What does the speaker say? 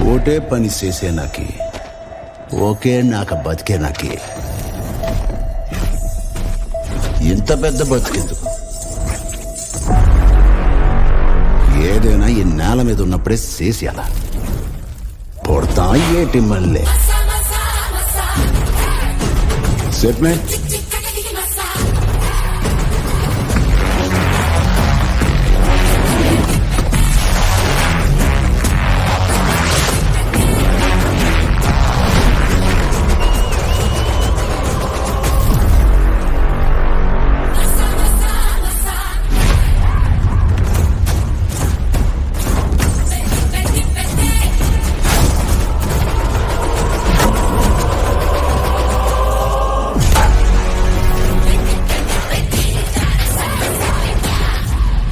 ఓటే పని చేసే నాకి ఓకే నాక బతికే నాకి ఇంత పెద్ద బతికేందుకు? ఏదైనా ఈ నేల మీద ఉన్నప్పుడే చేసేయాల. పొడతా ఏటి మళ్ళీ సెట్ మే